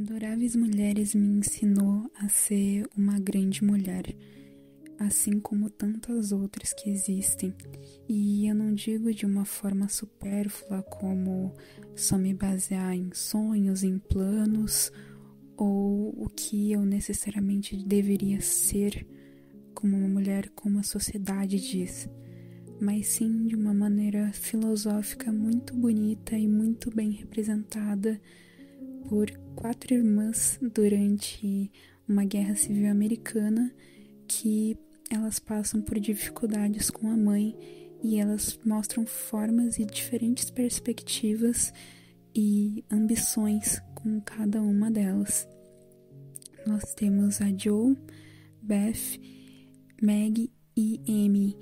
Adoráveis Mulheres me ensinou a ser uma grande mulher, assim como tantas outras que existem. E eu não digo de uma forma supérflua, como só me basear em sonhos, em planos, ou o que eu necessariamente deveria ser como uma mulher, como a sociedade diz, mas sim de uma maneira filosófica muito bonita e muito bem representada por 4 irmãs durante uma guerra civil americana, que elas passam por dificuldades com a mãe e elas mostram formas e diferentes perspectivas e ambições com cada uma delas. Nós temos a Jo, Beth, Meg e Amy.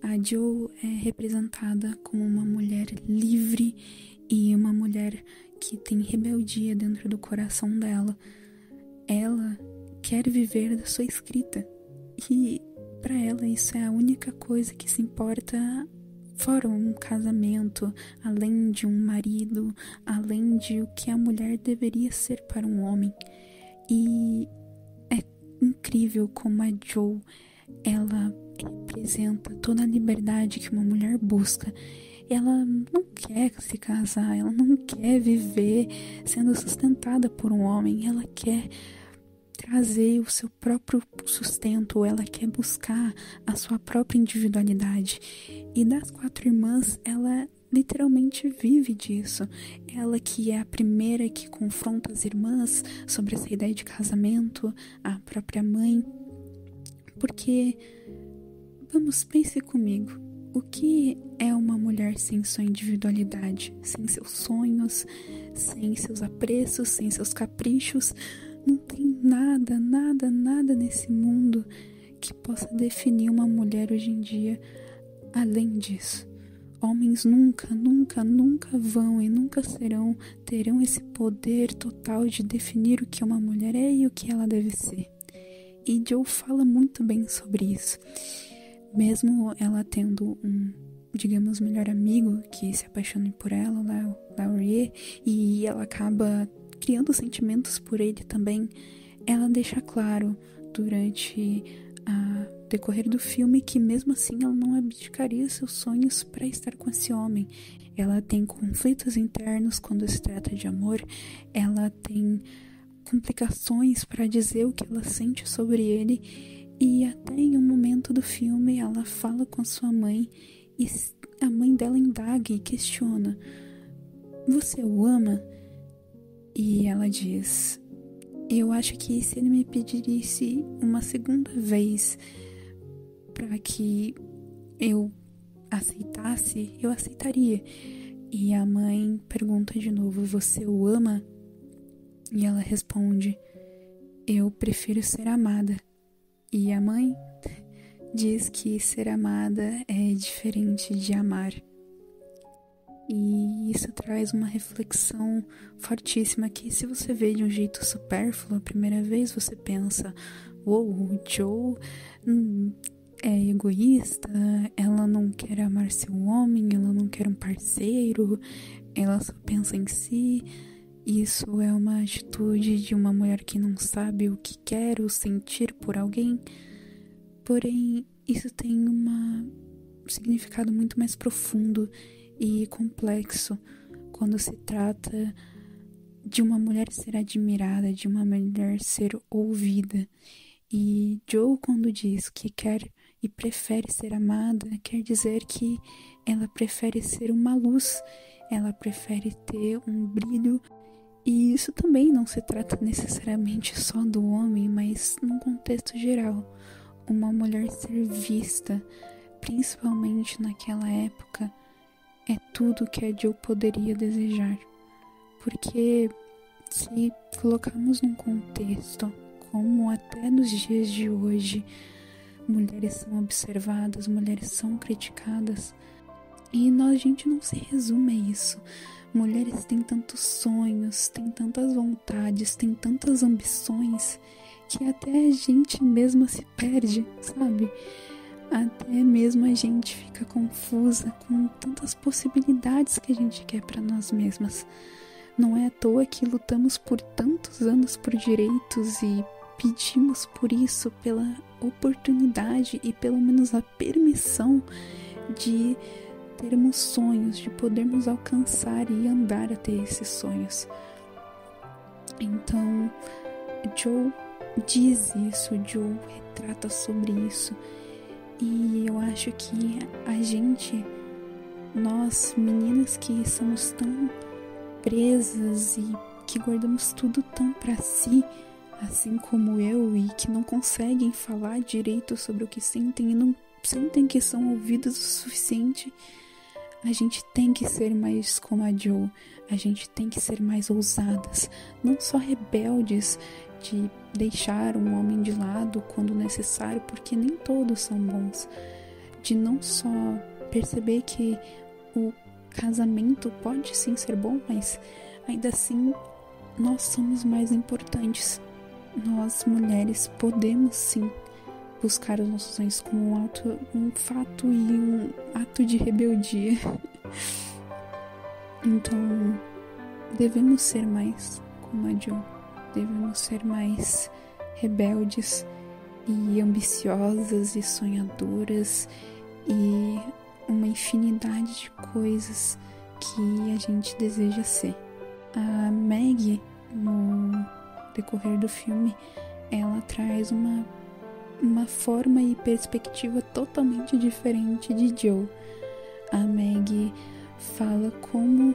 A Jo é representada como uma mulher livre e uma mulher que tem rebeldia dentro do coração dela. Ela quer viver da sua escrita e para ela isso é a única coisa que se importa, fora um casamento, além de um marido, além de o que a mulher deveria ser para um homem. E é incrível como a Jo, ela representa toda a liberdade que uma mulher busca. Ela não quer se casar, ela não quer viver sendo sustentada por um homem, ela quer trazer o seu próprio sustento, ela quer buscar a sua própria individualidade. E das 4 irmãs, ela literalmente vive disso. Ela que é a primeira que confronta as irmãs sobre essa ideia de casamento, a própria mãe. Porque, pense comigo, o que é uma mulher sem sua individualidade, sem seus sonhos, sem seus apreços, sem seus caprichos? Não tem nada nesse mundo que possa definir uma mulher hoje em dia além disso. Homens nunca vão e nunca terão esse poder total de definir o que uma mulher é e o que ela deve ser. E Jo fala muito bem sobre isso. Mesmo ela tendo um, digamos, melhor amigo que se apaixona por ela, o Laurier, e ela acaba criando sentimentos por ele também, ela deixa claro durante o decorrer do filme que mesmo assim ela não abdicaria seus sonhos para estar com esse homem. Ela tem conflitos internos quando se trata de amor, ela tem complicações para dizer o que ela sente sobre ele, e até em um momento do filme ela fala com a sua mãe e a mãe dela indaga e questiona: "Você o ama?" E ela diz: "Eu acho que se ele me pedisse uma segunda vez para que eu aceitasse, eu aceitaria." E a mãe pergunta de novo: "Você o ama?" E ela responde: "Eu prefiro ser amada." E a mãe diz que ser amada é diferente de amar. E isso traz uma reflexão fortíssima que, se você vê de um jeito supérfluo a primeira vez, você pensa: "Uou, Jo é egoísta, ela não quer amar seu homem, ela não quer um parceiro, ela só pensa em si." Isso é uma atitude de uma mulher que não sabe o que quer ou sentir por alguém. Porém, isso tem um significado muito mais profundo e complexo quando se trata de uma mulher ser admirada, de uma mulher ser ouvida. E Jo, quando diz que quer e prefere ser amada, quer dizer que ela prefere ser uma luz, ela prefere ter um brilho. E isso também não se trata necessariamente só do homem, mas num contexto geral. Uma mulher ser vista, principalmente naquela época, é tudo que a Jo poderia desejar. Porque se colocarmos num contexto como até nos dias de hoje, mulheres são observadas, mulheres são criticadas, e a gente não se resume a isso. Mulheres têm tantos sonhos, têm tantas vontades, têm tantas ambições, que até a gente mesma se perde, sabe? Até mesmo a gente fica confusa com tantas possibilidades que a gente quer para nós mesmas. Não é à toa que lutamos por tantos anos por direitos e pedimos por isso, pela oportunidade e pelo menos a permissão de termos sonhos, de podermos alcançar e andar até esses sonhos. Então, Joe diz isso, Joe retrata sobre isso. E eu acho que a gente, nós meninas que somos tão presas e que guardamos tudo tão pra si, assim como eu, e que não conseguem falar direito sobre o que sentem e não sentem que são ouvidas o suficiente, a gente tem que ser mais como a Joe, a gente tem que ser mais ousadas, não só rebeldes de deixar um homem de lado quando necessário, porque nem todos são bons, de não só perceber que o casamento pode sim ser bom, mas ainda assim nós somos mais importantes. Nós mulheres podemos sim buscar os nossos sonhos como um fato e um ato de rebeldia. Então devemos ser mais como a Joe, devemos ser mais rebeldes e ambiciosas e sonhadoras e uma infinidade de coisas que a gente deseja ser. A Maggie, no decorrer do filme, ela traz uma forma e perspectiva totalmente diferente de Joe. A Maggie fala como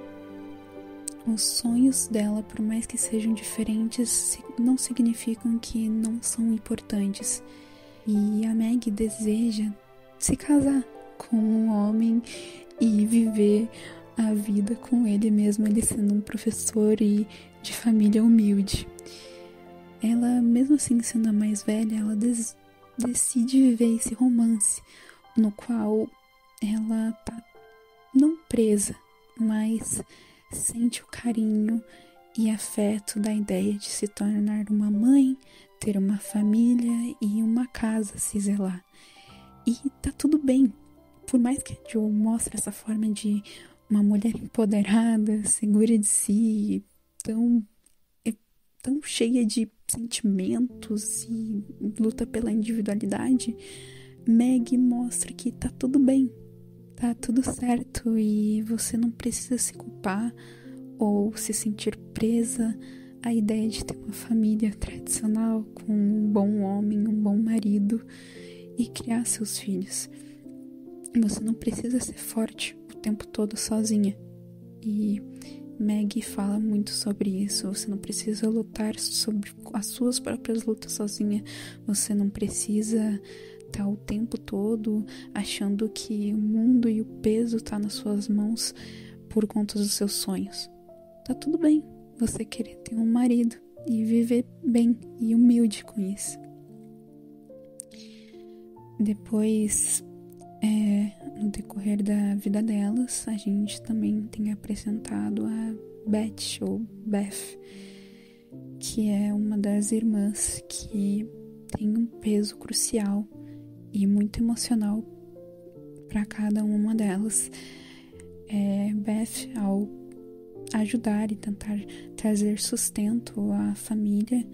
os sonhos dela, por mais que sejam diferentes, não significam que não são importantes. E a Maggie deseja se casar com um homem e viver a vida com ele mesmo, ele sendo um professor e de família humilde. Ela, mesmo assim sendo a mais velha, ela decide viver esse romance no qual ela tá não presa, mas sente o carinho e afeto da ideia de se tornar uma mãe, ter uma família e uma casa a se zelar. E tá tudo bem. Por mais que a Joe mostre essa forma de uma mulher empoderada, segura de si, tão cheia de sentimentos e luta pela individualidade, Maggie mostra que tá tudo bem, tá tudo certo e você não precisa se culpar ou se sentir presa à ideia de ter uma família tradicional com um bom homem, um bom marido e criar seus filhos. Você não precisa ser forte o tempo todo sozinha. E Maggie fala muito sobre isso. Você não precisa lutar sobre as suas próprias lutas sozinha. Você não precisa estar o tempo todo achando que o mundo e o peso tá nas suas mãos por conta dos seus sonhos. Tá tudo bem você querer ter um marido e viver bem e humilde com isso. Depois, no decorrer da vida delas, a gente também tem apresentado a Beth, ou Beth, que é uma das irmãs que tem um peso crucial e muito emocional para cada uma delas. Beth, ao ajudar e tentar trazer sustento à família,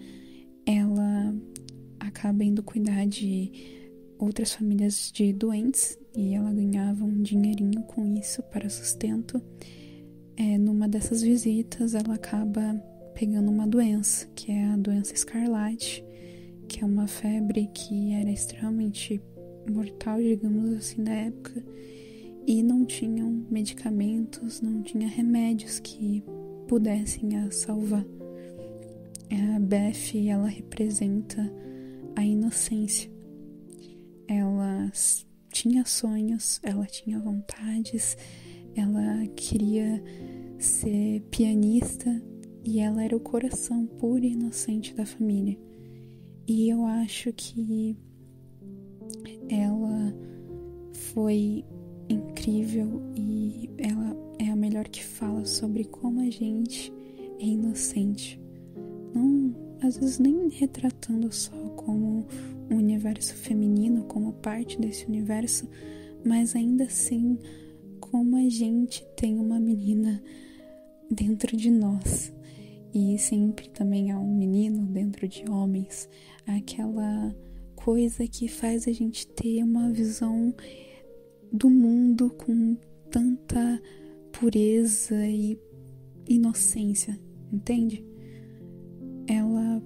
ela acaba indo cuidar de outras famílias de doentes e ela ganhava um dinheirinho com isso para sustento. Numa dessas visitas ela acaba pegando uma doença, que é a doença escarlate, que é uma febre que era extremamente mortal, digamos assim, na época, e não tinham medicamentos, não tinha remédios que pudessem a salvar. A Beth, ela representa a inocência. Ela tinha sonhos, ela tinha vontades, ela queria ser pianista e ela era o coração puro e inocente da família. E eu acho que ela foi incrível e ela é a melhor que fala sobre como a gente é inocente. Não, às vezes nem retratando só como um universo feminino, como parte desse universo, mas ainda assim como a gente tem uma menina dentro de nós. E sempre também há um menino dentro de homens. Aquela coisa que faz a gente ter uma visão do mundo com tanta pureza e inocência, entende? Ela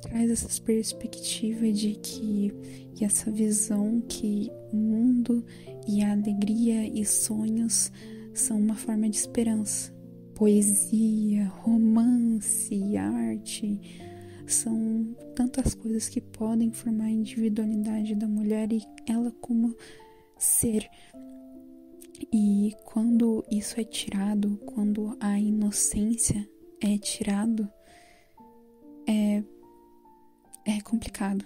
traz essa perspectiva de que e essa visão que o mundo e a alegria e sonhos são uma forma de esperança. Poesia, romance, arte são tantas coisas que podem formar a individualidade da mulher e ela como ser. E quando isso é tirado, quando a inocência é tirado, é complicado.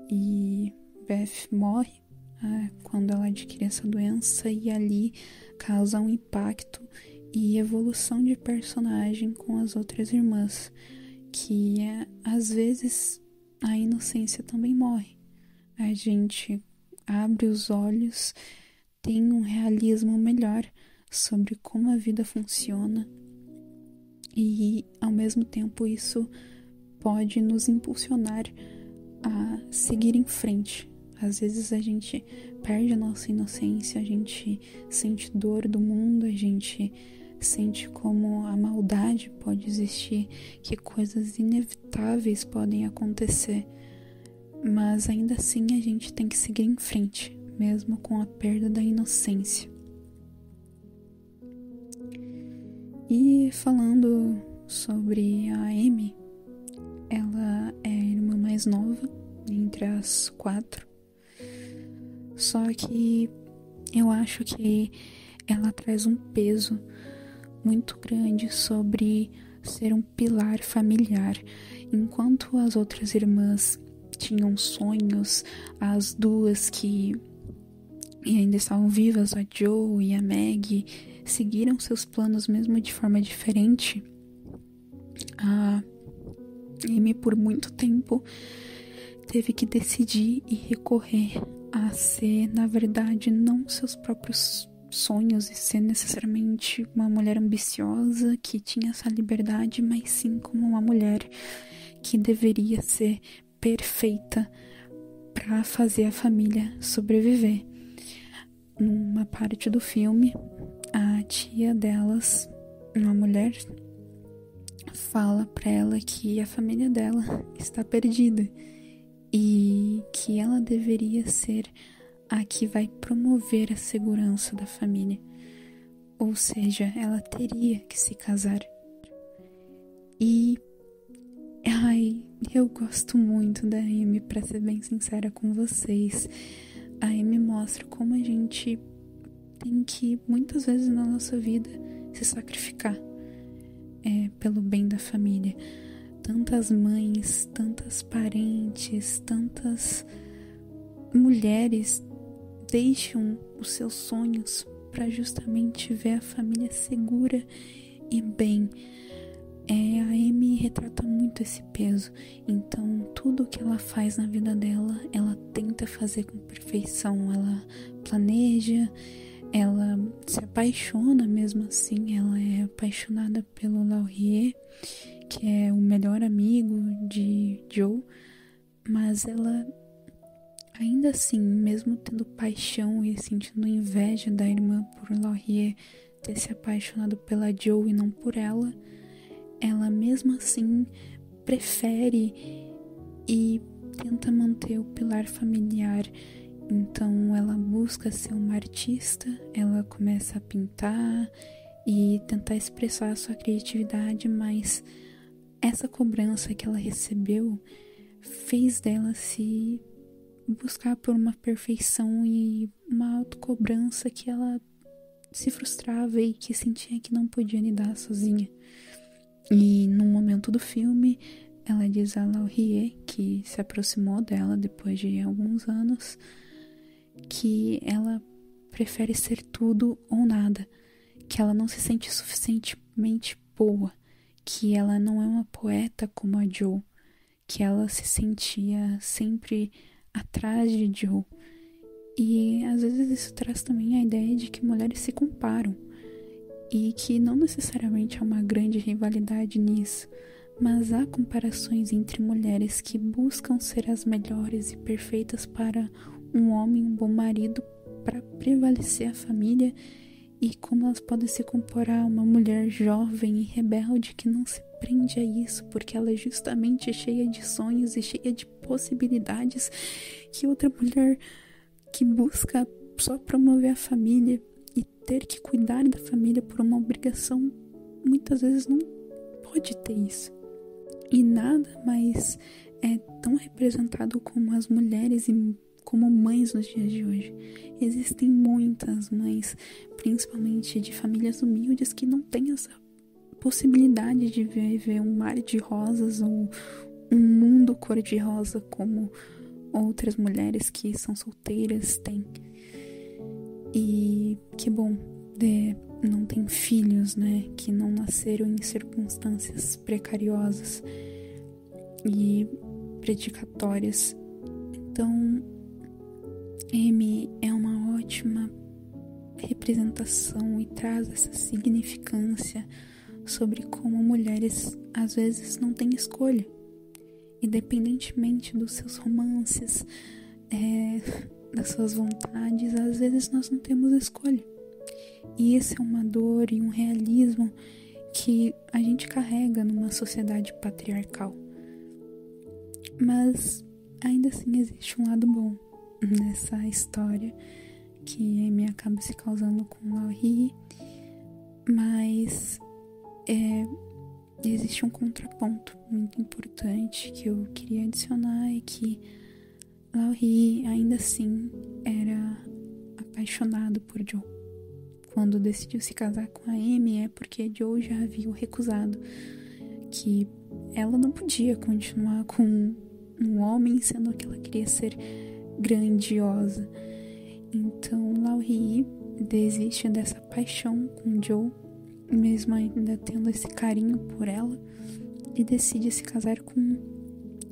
E Beth morre quando ela adquire essa doença e ali causa um impacto e evolução de personagem com as outras irmãs, que às vezes a inocência também morre. A gente abre os olhos, tem um realismo melhor sobre como a vida funciona e ao mesmo tempo isso pode nos impulsionar a seguir em frente. Às vezes a gente perde a nossa inocência, a gente sente dor do mundo, a gente sente como a maldade pode existir, que coisas inevitáveis podem acontecer, mas ainda assim a gente tem que seguir em frente, mesmo com a perda da inocência. E falando sobre a Amy, ela é a irmã mais nova entre as 4. Só que eu acho que ela traz um peso muito grande sobre ser um pilar familiar. Enquanto as outras irmãs tinham sonhos, as duas que ainda estavam vivas, a Jo e a Maggie, seguiram seus planos mesmo de forma diferente. A Amy por muito tempo teve que decidir e recorrer a ser, na verdade, não seus próprios sonhos e ser necessariamente uma mulher ambiciosa que tinha essa liberdade, mas sim como uma mulher que deveria ser perfeita para fazer a família sobreviver. Numa parte do filme, a tia delas, uma mulher, fala para ela que a família dela está perdida e que ela deveria ser a que vai promover a segurança da família. Ou seja, ela teria que se casar. E eu gosto muito da Amy, pra ser bem sincera com vocês. A Amy mostra como a gente tem que, muitas vezes na nossa vida, se sacrificar pelo bem da família. Tantas mães, tantas parentes, tantas mulheres deixam os seus sonhos para justamente ver a família segura e bem. A Amy retrata muito esse peso, então tudo que ela faz na vida dela, ela tenta fazer com perfeição, ela planeja, ela se apaixona mesmo assim, ela é apaixonada pelo Laurier, que é o melhor amigo de Joe, mas ela ainda assim, mesmo tendo paixão e sentindo inveja da irmã por Laurier ter se apaixonado pela Joe e não por ela mesmo assim prefere e tenta manter o pilar familiar. Então ela busca ser uma artista, ela começa a pintar e tentar expressar a sua criatividade, mas essa cobrança que ela recebeu fez dela se buscar por uma perfeição e uma autocobrança que ela se frustrava e que sentia que não podia lidar sozinha. E num momento do filme, ela diz a Laurier, que se aproximou dela depois de alguns anos, que ela prefere ser tudo ou nada, que ela não se sente suficientemente boa, que ela não é uma poeta como a Joe, que ela se sentia sempre atrás de Joe. E às vezes isso traz também a ideia de que mulheres se comparam. e que não necessariamente há uma grande rivalidade nisso, mas há comparações entre mulheres que buscam ser as melhores e perfeitas para um homem, um bom marido, para prevalecer a família, e como elas podem se comparar a uma mulher jovem e rebelde que não se prende a isso, porque ela é justamente cheia de sonhos e cheia de possibilidades, que outra mulher que busca só promover a família e ter que cuidar da família por uma obrigação, muitas vezes não pode ter isso. E nada mais é tão representado como as mulheres e como mães nos dias de hoje. Existem muitas mães, principalmente de famílias humildes, que não têm essa possibilidade de viver um mar de rosas ou um mundo cor-de-rosa como outras mulheres que são solteiras têm. E que bom, não tem filhos, né, que não nasceram em circunstâncias precariosas e predicatórias. Então, Amy é uma ótima representação e traz essa significância sobre como mulheres às vezes não têm escolha, independentemente dos seus romances, das suas vontades, às vezes nós não temos escolha. E isso é uma dor e um realismo que a gente carrega numa sociedade patriarcal. Mas ainda assim existe um lado bom nessa história, que Amy acaba se causando com Laurie, mas existe um contraponto muito importante que eu queria adicionar, é que Laurie ainda assim era apaixonado por Joe. Quando decidiu se casar com a Amy é porque Joe já havia o recusado, que ela não podia continuar com um homem, sendo que ela queria ser grandiosa. Então Laurie desiste dessa paixão com Joe, mesmo ainda tendo esse carinho por ela, e decide se casar com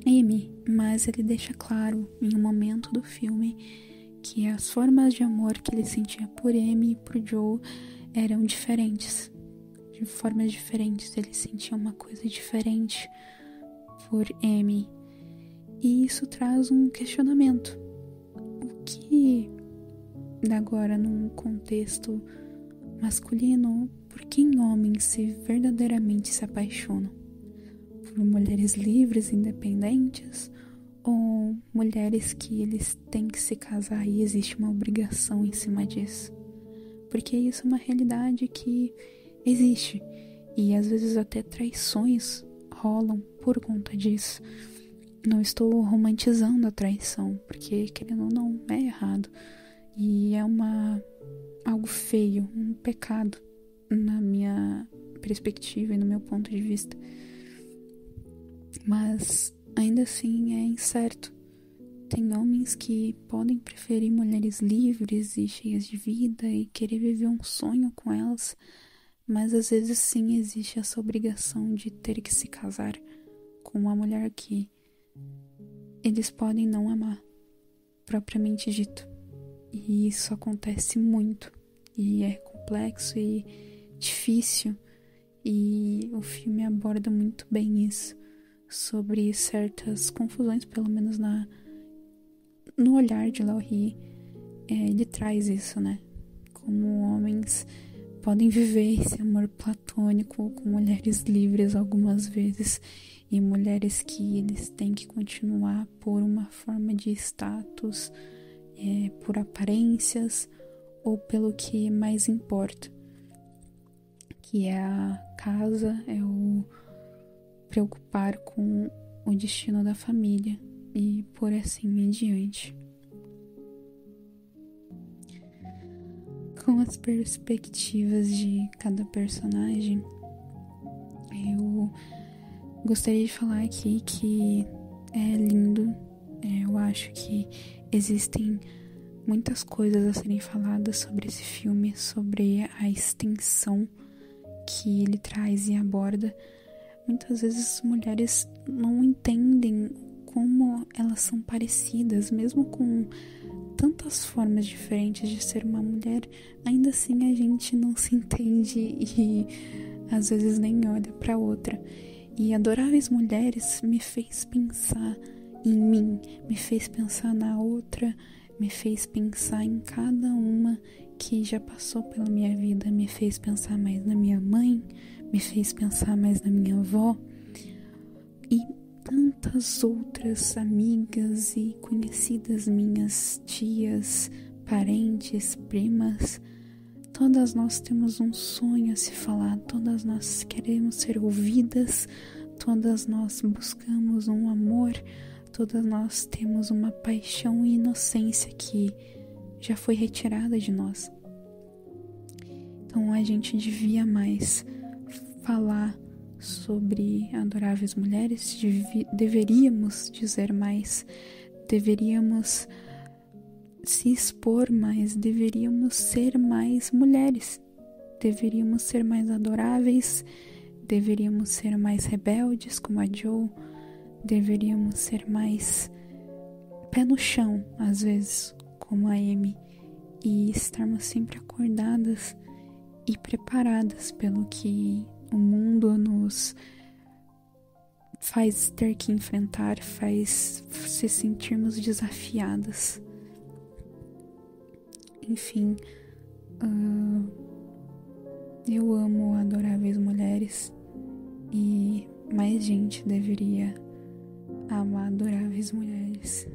Amy, mas ele deixa claro em um momento do filme que as formas de amor que ele sentia por Amy e por Joe eram diferentes, de formas diferentes. Ele sentia uma coisa diferente por Amy, e isso traz um questionamento. O que, agora num contexto masculino, por quem homens verdadeiramente se apaixonam? Por mulheres livres, independentes, ou mulheres que eles têm que se casar e existe uma obrigação em cima disso? Porque isso é uma realidade que existe, e às vezes até traições rolam por conta disso. Não estou romantizando a traição, porque querendo ou não é errado, e é algo feio, um pecado na minha perspectiva e no meu ponto de vista. Mas ainda assim é incerto. Tem homens que podem preferir mulheres livres e cheias de vida e querer viver um sonho com elas, mas às vezes sim existe essa obrigação de ter que se casar com uma mulher que eles podem não amar, propriamente dito. E isso acontece muito, e é complexo e difícil, e o filme aborda muito bem isso, sobre certas confusões, pelo menos no olhar de Laurie. Ele traz isso, né? Como homens podem viver esse amor platônico com mulheres livres algumas vezes, e mulheres que eles têm que continuar por uma forma de status, por aparências ou pelo que mais importa, que é a casa, é o preocupar com o destino da família e por assim em diante. Com as perspectivas de cada personagem, eu gostaria de falar aqui que é lindo. Eu acho que existem muitas coisas a serem faladas sobre esse filme, sobre a extensão que ele traz e aborda. Muitas vezes as mulheres não entendem como elas são parecidas, mesmo com tantas formas diferentes de ser uma mulher, ainda assim a gente não se entende e às vezes nem olha para outra. E Adoráveis Mulheres me fez pensar em mim, me fez pensar na outra, me fez pensar em cada uma que já passou pela minha vida, me fez pensar mais na minha mãe, me fez pensar mais na minha avó e tantas outras amigas e conhecidas minhas, tias, parentes, primas. Todas nós temos um sonho a se falar, todas nós queremos ser ouvidas, todas nós buscamos um amor, todas nós temos uma paixão e inocência que já foi retirada de nós. Então a gente devia mais falar sobre Adoráveis Mulheres, deveríamos dizer mais, deveríamos se expor mais, deveríamos ser mais mulheres, deveríamos ser mais adoráveis, deveríamos ser mais rebeldes como a Jo, deveríamos ser mais pé no chão, às vezes, como a Amy, e estarmos sempre acordadas e preparadas pelo que o mundo nos faz ter que enfrentar, faz se sentirmos desafiadas. Enfim, eu amo Adoráveis Mulheres e mais gente deveria amar Adoráveis Mulheres.